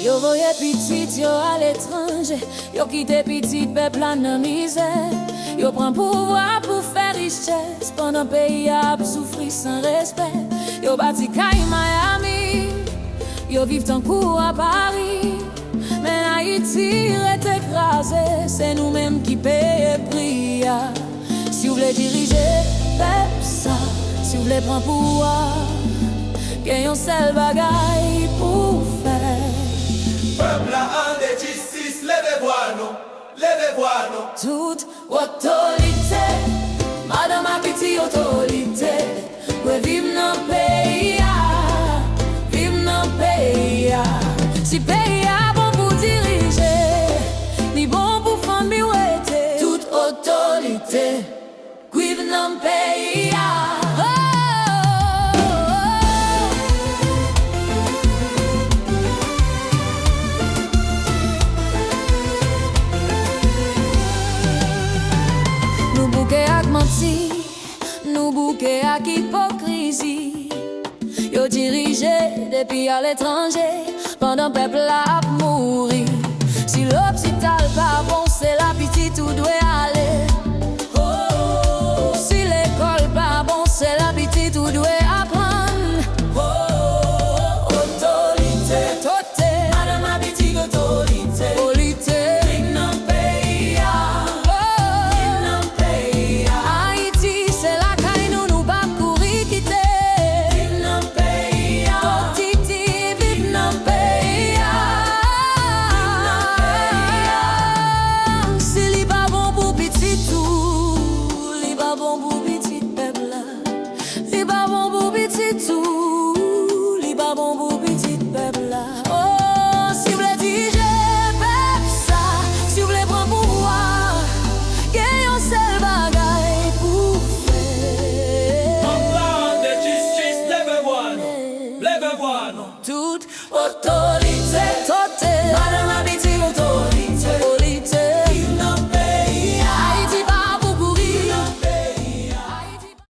Yo voye pitit yo à l'étranger, yo quitté pitit peuple en misère. Yo prend pouvoir pour faire richesse, pendant pays a souffrir sans respect. Yo bâti caille Miami, yo vivent en cours à Paris. Mais Haïti est écrasé, c'est nous-mêmes qui payons prix. Si vous voulez diriger, faites ça. Si vous voulez prendre pouvoir, qu'il y a un seul bagaille pour faire. Peuple en de justice, levez-vous nous, levez-vous nous. Toute autorité, madame a petite autorité, pour vivre dans le pays, vivre dans le pays. Si le pays est bon pour diriger, ni bon pour faire miouetter. Toute autorité, vivre dans le pays. Nous bouquons avec menti, nous bouquons avec hypocrisie. Yo dirigé depuis à l'étranger, pendant le peuple a mouru. Si l'hôpital pas bon, c'est la petite où doit aller.